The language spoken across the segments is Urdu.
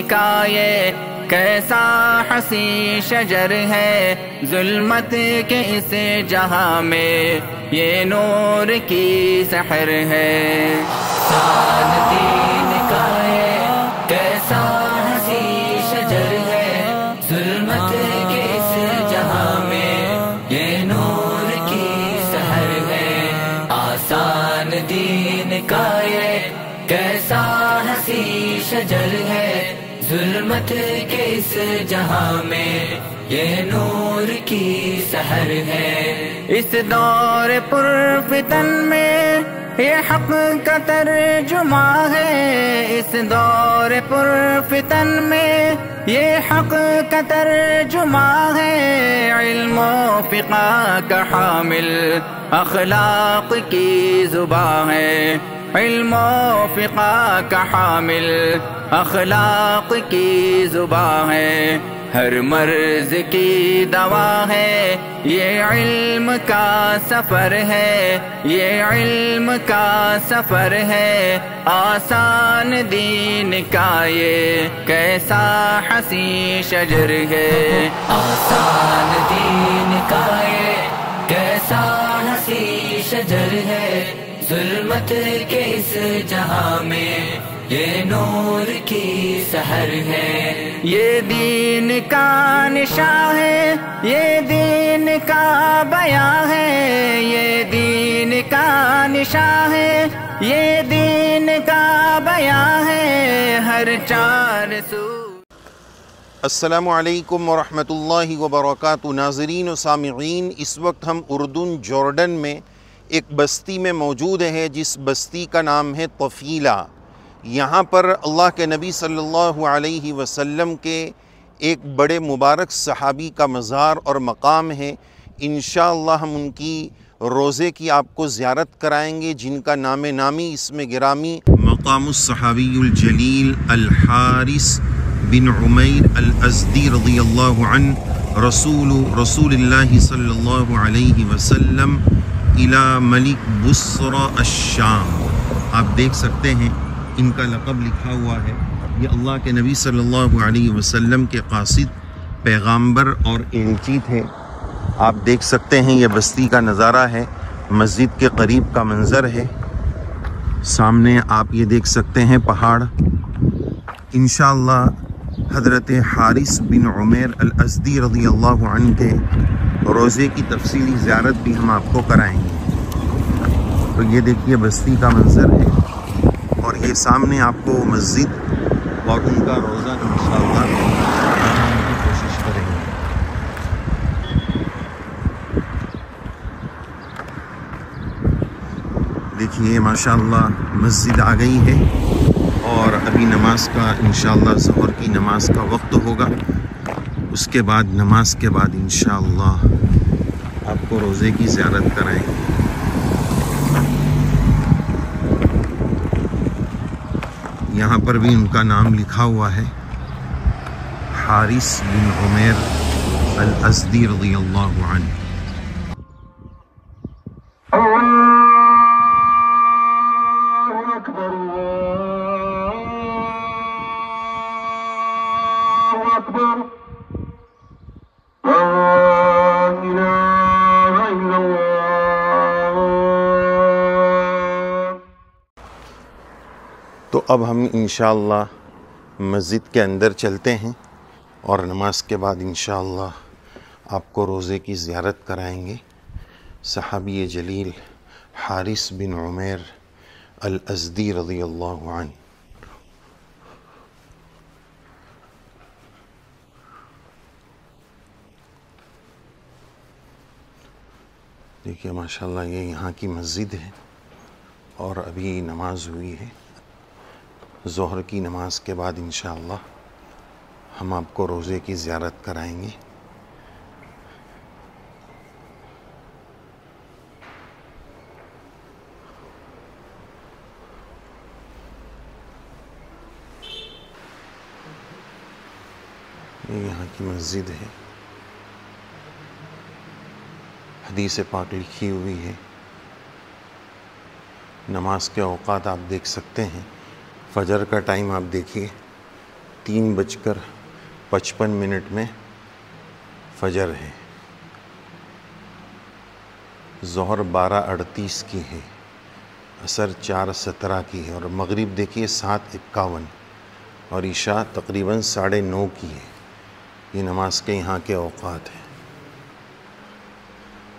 کا یہ کیسا حسین شجر ہے، ظلمت کے اس جہاں میں یہ نور کی سحر ہے۔ آسان دین کا یہ کیسا حسین شجر ہے، ظلمت کے اس جہاں میں یہ نور کی سحر ہے۔ آسان دین کا یہ کیسا حسین شجر ہے، ظلمت کے اس جہاں میں یہ نور کی سحر ہے۔ اس دور پر فتن میں یہ حق کا ترجمہ ہے، اس دور پر فتن میں یہ حق کا ترجمہ ہے۔ علم و فقہ کا حامل اخلاق کی زباں ہے، علم و فقہ کا حامل اخلاق کی زباں ہے۔ ہر مرض کی دوا ہے یہ علم کا سفر ہے، یہ علم کا سفر ہے۔ آسان دین کا یہ کیسا حسین شجر ہے، آسان دین کا یہ کیسا حسین شجر ہے، ظلمت کے اس جہاں میں یہ نور کی سحر ہے۔ یہ دین کا نشاں ہے، یہ دین کا بیان ہے، یہ دین کا نشاں ہے، یہ دین کا بیان ہے۔ ہر چار سو۔ السلام علیکم ورحمۃ اللہ وبرکاتہ۔ ناظرین و سامعین، اس وقت ہم اردن جارڈن میں ایک بستی میں موجود ہے جس بستی کا نام ہے طفیلہ۔ یہاں پر اللہ کے نبی صلی اللہ علیہ وسلم کے ایک بڑے مبارک صحابی کا مزار اور مقام ہے۔ انشاءاللہ ہم ان کی روزے کی آپ کو زیارت کرائیں گے، جن کا نام نامی اسم گرامی مقام الصحابی الجلیل الحارث بن عمیر الازدی رضی اللہ عنہ رسول اللہ صلی اللہ علیہ وسلم الى ملک بصرہ الشام۔ آپ دیکھ سکتے ہیں ان کا لقب لکھا ہوا ہے۔ یہ اللہ کے نبی صلی اللہ علیہ وسلم کے قاصد پیغامبر اور ایلچی تھے۔ آپ دیکھ سکتے ہیں یہ بستی کا نظارہ ہے، مسجد کے قریب کا منظر ہے۔ سامنے آپ یہ دیکھ سکتے ہیں پہاڑ۔ انشاءاللہ حضرت حارث بن عمیر الازدی رضی اللہ عنہ کے روزے کی تفصیلی زیارت بھی ہم آپ کو کرائیں گے۔ تو یہ دیکھیے بستی کا منظر ہے، اور یہ سامنے آپ کو مسجد اور ان کا روزہ انشاءاللہ بنانے کی کوشش کریں گے۔ دیکھیے ماشاءاللہ مسجد آ گئی ہے، اور ابھی نماز کا انشاءاللہ ظہر کی نماز کا وقت ہوگا۔ اس کے بعد نماز کے بعد انشاءاللہ آپ کو روزے کی زیارت کرائیں گے۔ یہاں پر بھی ان کا نام لکھا ہوا ہے، حارث بن عمیر الازدی رضی اللہ عنہ۔ تو اب ہم انشاءاللہ مسجد کے اندر چلتے ہیں، اور نماز کے بعد انشاءاللہ آپ کو روزے کی زیارت کرائیں گے۔ صحابی جلیل حارث بن عمیر الازدی رضی اللہ عنہ۔ دیکھیے ماشاءاللہ یہ یہاں کی مسجد ہے، اور ابھی نماز ہوئی ہے۔ ظہر کی نماز کے بعد انشاءاللہ ہم آپ کو روزے کی زیارت کرائیں گے۔ یہ یہاں کی مسجد ہے، حدیث پاک لکھی ہوئی ہے۔ نماز کے اوقات آپ دیکھ سکتے ہیں، فجر کا ٹائم آپ دیکھیے، 3:55 میں فجر ہے، ظہر 12:38 کی ہے، عصر 4:17 کی ہے، اور مغرب دیکھیے 7:51 اور عشاء تقریباً 9:30 کی ہے۔ یہ نماز کے یہاں کے اوقات ہیں۔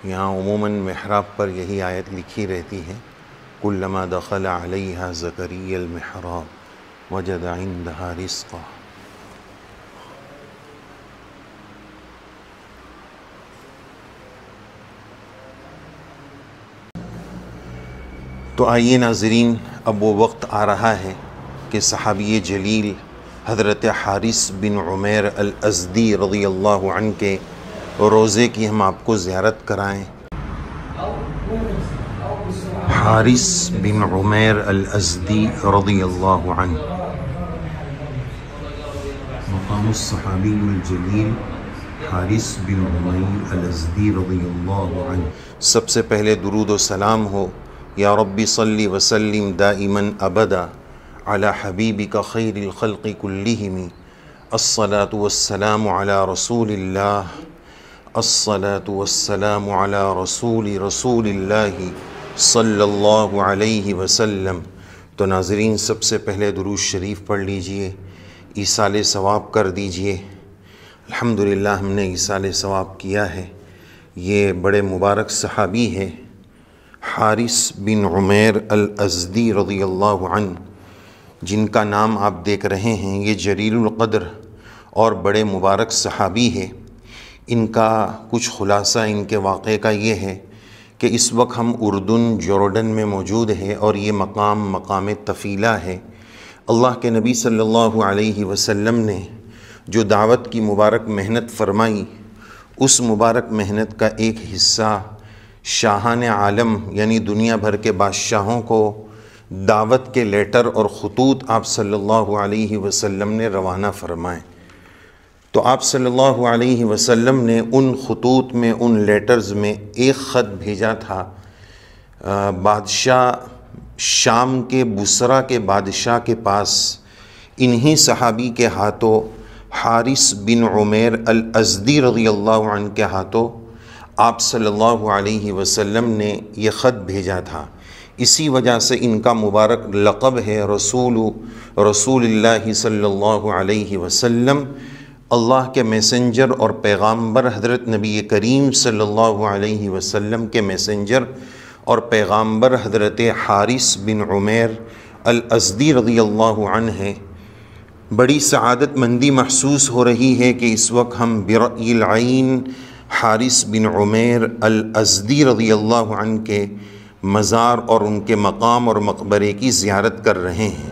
یہاں عموماً محراب پر یہی آیت لکھی رہتی ہے، کلما دخل علیہا زکریا المحراب وجد عندہا رزقا۔ تو آئیے ناظرین، اب وہ وقت آ رہا ہے کہ صحابی جلیل حضرت حارث بن عمیر الازدی رضی اللہ عنہ کے روزے کی ہم آپ کو زیارت کرائیں۔ حارث بن عمیر الازدی رضی اللہ عنہ، مقام الصحابی الجلیل حارث بن عمیر الازدی رضی اللہ عنہ۔ سب سے پہلے درود و سلام ہو یا ربی صلی وسلم دائما ابدا علی حبیبک خیر الخلق کلہم، الصلاة والسلام علی رسول اللہ، الصلاة والسلام علی رسول اللہ صلی اللہ علیہ وسلم۔ تو ناظرین، سب سے پہلے درود شریف پڑھ لیجئے، ایصال ثواب کر دیجئے۔ الحمدللہ ہم نے ایصال ثواب کیا ہے۔ یہ بڑے مبارک صحابی ہے، حارث بن عمیر الازدی رضی اللہ عنہ، جن کا نام آپ دیکھ رہے ہیں۔ یہ جلیل القدر اور بڑے مبارک صحابی ہے۔ ان کا کچھ خلاصہ ان کے واقعے کا یہ ہے کہ اس وقت ہم اردن جورڈن میں موجود ہے، اور یہ مقام طفیلہ ہے۔ اللہ کے نبی صلی اللہ علیہ وسلم نے جو دعوت کی مبارک محنت فرمائی، اس مبارک محنت کا ایک حصہ شاہان عالم یعنی دنیا بھر کے بادشاہوں کو دعوت کے لیٹر اور خطوط آپ صلی اللہ علیہ وسلم نے روانہ فرمائے۔ تو آپ صلی اللہ علیہ وسلم نے ان خطوط میں، ان لیٹرز میں ایک خط بھیجا تھا بادشاہ شام کے بصرہ کے بادشاہ کے پاس۔ انہی صحابی کے ہاتھوں، حارث بن عمیر الازدی رضی اللہ عنہ کے ہاتھوں آپ صلی اللہ علیہ وسلم نے یہ خط بھیجا تھا۔ اسی وجہ سے ان کا مبارک لقب ہے رسول اللہ صلی اللہ علیہ وسلم، اللہ کے میسنجر اور پیغامبر حضرت نبی کریم صلی اللہ علیہ وسلم کے میسنجر اور پیغامبر حضرت حارث بن عمیر الازدی رضی اللہ عنہ ہے۔ بڑی سعادت مندی محسوس ہو رہی ہے کہ اس وقت ہم برأی العین حارث بن عمیر الازدی رضی اللہ عنہ کے مزار اور ان کے مقام اور مقبرے کی زیارت کر رہے ہیں۔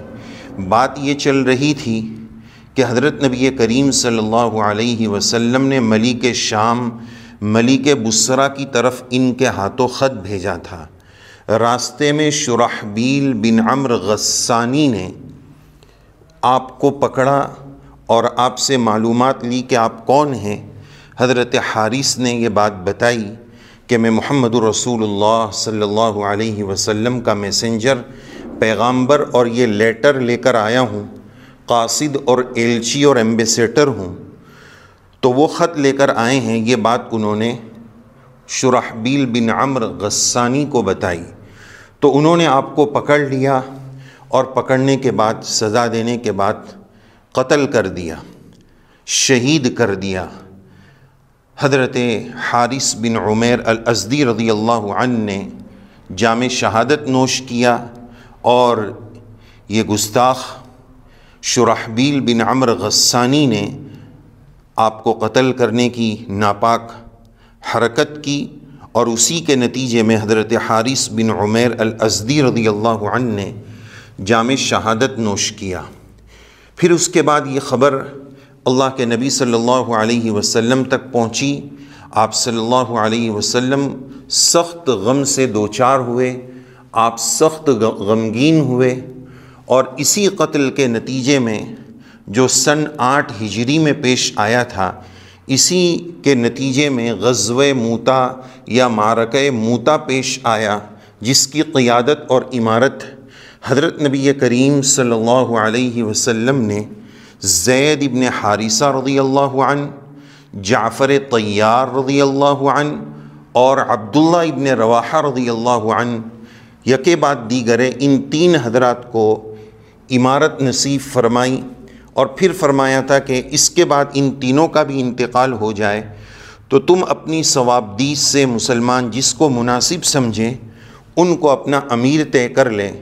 بات یہ چل رہی تھی کہ حضرت نبی کریم صلی اللہ علیہ وسلم نے ملک شام، ملک بصرہ کی طرف ان کے ہاتھوں خط بھیجا تھا۔ راستے میں شرحبیل بن عمرو غسانی نے آپ کو پکڑا اور آپ سے معلومات لی کہ آپ کون ہیں۔ حضرت حارث نے یہ بات بتائی کہ میں محمد رسول اللہ صلی اللہ علیہ وسلم کا میسنجر، پیغامبر اور یہ لیٹر لے کر آیا ہوں، قاصد اور ایلچی اور ایمبیسیڈر ہوں۔ تو وہ خط لے کر آئے ہیں، یہ بات انہوں نے شرحبیل بن عمرو غسانی کو بتائی۔ تو انہوں نے آپ کو پکڑ لیا اور پکڑنے کے بعد، سزا دینے کے بعد قتل کر دیا، شہید کر دیا۔ حضرت حارث بن عمیر الازدی رضی اللہ عنہ نے جام شہادت نوش کیا، اور یہ گستاخ شرحبیل بن عمرو غسانی نے آپ کو قتل کرنے کی ناپاک حرکت کی، اور اسی کے نتیجے میں حضرت حارث بن عمیر الازدی رضی اللہ عنہ نے جام شہادت نوش کیا۔ پھر اس کے بعد یہ خبر اللہ کے نبی صلی اللہ علیہ وسلم تک پہنچی۔ آپ صلی اللہ علیہ وسلم سخت غم سے دوچار ہوئے، آپ سخت غمگین ہوئے، اور اسی قتل کے نتیجے میں جو سن 8 ہجری میں پیش آیا تھا، اسی کے نتیجے میں غزوہ موتا یا معرکہ موتا پیش آیا، جس کی قیادت اور امارت حضرت نبی کریم صلی اللہ علیہ وسلم نے زید ابن حارثہ رضی اللہ عنہ، جعفر طیار رضی اللہ عنہ اور عبداللہ ابن رواحہ رضی اللہ عنہ یکے بعد دیگرے ان تین حضرات کو امارت نصیب فرمائی، اور پھر فرمایا تھا کہ اس کے بعد ان تینوں کا بھی انتقال ہو جائے تو تم اپنی ثوابدیش سے مسلمان جس کو مناسب سمجھیں ان کو اپنا امیر طے کر لیں۔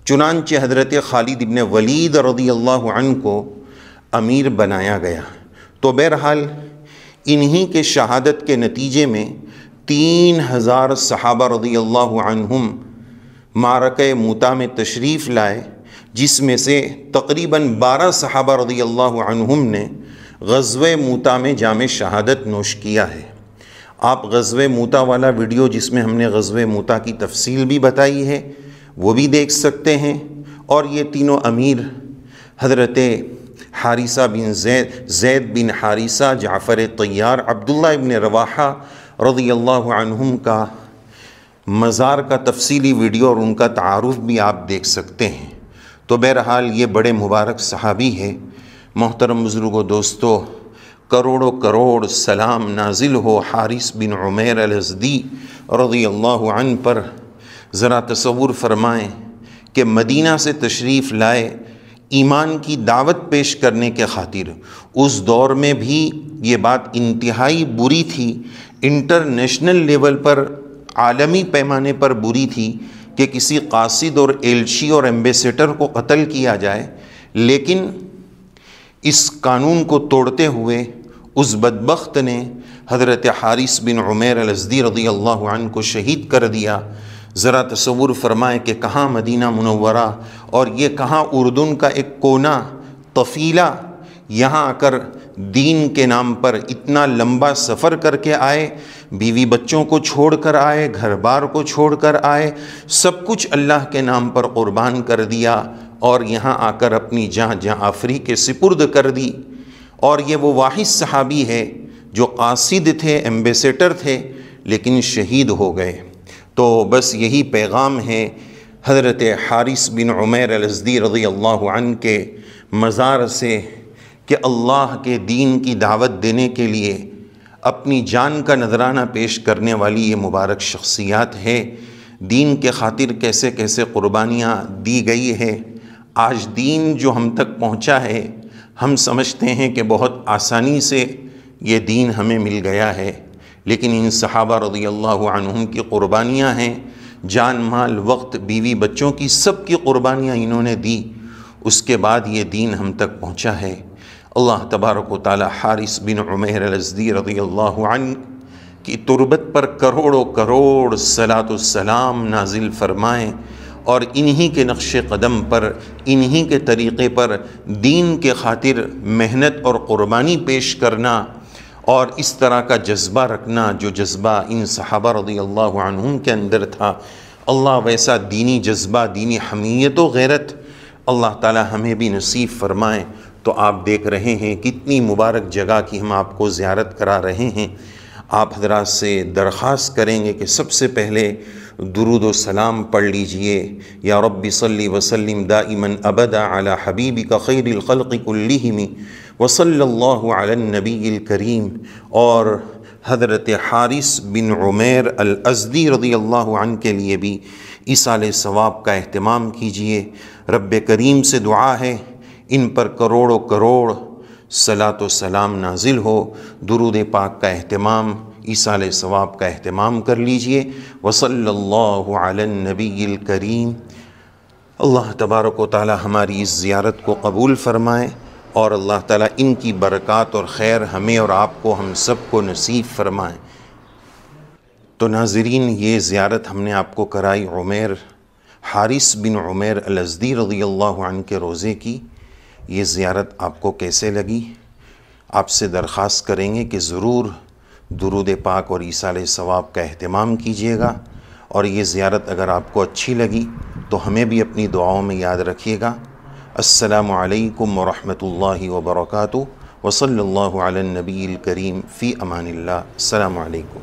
چنانچہ حضرت خالد ابن ولید رضی اللہ عنہ کو امیر بنایا گیا۔ تو بہرحال انہی کے شہادت کے نتیجے میں 3000 صحابہ رضی اللہ عنہم معرکہ موتا میں تشریف لائے، جس میں سے تقریباً 12 صحابہ رضی اللہ عنہم نے غزوہ موتا میں جام شہادت نوش کیا ہے۔ آپ غزوہ موتا والا ویڈیو جس میں ہم نے غزوہ موتا کی تفصیل بھی بتائی ہے وہ بھی دیکھ سکتے ہیں۔ اور یہ تینوں امیر حضرت حارثہ بن زید بن حارثہ، جعفر طیار، عبداللہ ابن رواحہ رضی اللہ عنہم کا مزار کا تفصیلی ویڈیو اور ان کا تعارف بھی آپ دیکھ سکتے ہیں۔ تو بہرحال یہ بڑے مبارک صحابی ہے۔ محترم بزرگوں، دوستو، کروڑوں کروڑ سلام نازل ہو حارث بن عمیر الازدی رضی اللہ عنہ پر۔ ذرا تصور فرمائیں کہ مدینہ سے تشریف لائے ایمان کی دعوت پیش کرنے کے خاطر۔ اس دور میں بھی یہ بات انتہائی بری تھی، انٹرنیشنل لیول پر، عالمی پیمانے پر بری تھی کہ کسی قاصد اور ایلچی اور ایمبیسیڈر کو قتل کیا جائے، لیکن اس قانون کو توڑتے ہوئے اس بدبخت نے حضرت حارث بن عمیر الازدی رضی اللہ عنہ کو شہید کر دیا۔ ذرا تصور فرمائیں کہ کہاں مدینہ منورہ اور یہ کہاں اردن کا ایک کونا طفیلہ یہاں آ کر دین کے نام پر اتنا لمبا سفر کر کے آئے، بیوی بچوں کو چھوڑ کر آئے، گھر بار کو چھوڑ کر آئے، سب کچھ اللہ کے نام پر قربان کر دیا، اور یہاں آ کر اپنی جان آفری کے سپرد کر دی۔ اور یہ وہ واحد صحابی ہے جو قاصد تھے، ایمبیسیڈر تھے، لیکن شہید ہو گئے۔ تو بس یہی پیغام ہے حضرت حارث بن عمیر الازدی رضی اللہ عنہ کے مزار سے کہ اللہ کے دین کی دعوت دینے کے لیے اپنی جان کا نذرانہ پیش کرنے والی یہ مبارک شخصیات ہے۔ دین کے خاطر کیسے کیسے قربانیاں دی گئی ہے۔ آج دین جو ہم تک پہنچا ہے، ہم سمجھتے ہیں کہ بہت آسانی سے یہ دین ہمیں مل گیا ہے، لیکن ان صحابہ رضی اللہ عنہم کی قربانیاں ہیں، جان مال وقت بیوی بچوں کی سب کی قربانیاں انہوں نے دی، اس کے بعد یہ دین ہم تک پہنچا ہے۔ اللہ تبارک و تعالی حارث بن عمیر الازدی رضی اللہ عنہ کی تربت پر کروڑوں کروڑ صلاۃ والسلام نازل فرمائیں، اور انہی کے نقش قدم پر، انہی کے طریقے پر دین کے خاطر محنت اور قربانی پیش کرنا اور اس طرح کا جذبہ رکھنا جو جذبہ ان صحابہ رضی اللہ عنہم کے اندر تھا، اللہ ویسا دینی جذبہ، دینی حمیت و غیرت اللہ تعالی ہمیں بھی نصیب فرمائیں۔ تو آپ دیکھ رہے ہیں کتنی مبارک جگہ کی ہم آپ کو زیارت کرا رہے ہیں۔ آپ حضرات سے درخواست کریں گے کہ سب سے پہلے درود و سلام پڑھ لیجئے۔ یا رب صلی وسلم دائما ابدا علی حبیبک خیر الخلق کلہم وصلی اللہ علی النبی الکریم۔ اور حضرت حارث بن عمیر الازدی رضی اللہ عنہ کے لیے بھی ایصال ثواب کا اہتمام کیجئے۔ رب کریم سے دعا ہے ان پر کروڑوں کروڑ صلاۃ و سلام نازل ہو، درود پاک کا اہتمام، ایصال ثواب کا اہتمام کر لیجئے۔ وصلی اللہ علی النبی الکریم۔ اللہ تبارک و تعالی ہماری اس زیارت کو قبول فرمائے، اور اللہ تعالی ان کی برکات اور خیر ہمیں اور آپ کو، ہم سب کو نصیب فرمائے۔ تو ناظرین، یہ زیارت ہم نے آپ کو کرائی حارث بن عمیر الازدی رضی اللہ عنہ کے روزے کی۔ یہ زیارت آپ کو کیسے لگی؟ آپ سے درخواست کریں گے کہ ضرور درود پاک اور ایصال ثواب کا اہتمام کیجیے گا، اور یہ زیارت اگر آپ کو اچھی لگی تو ہمیں بھی اپنی دعاؤں میں یاد رکھیے گا۔ السلام علیکم ورحمۃ اللہ وبرکاتہ، وصلی اللہ علی النبی الکریم، فی امان اللہ۔ السلام علیکم۔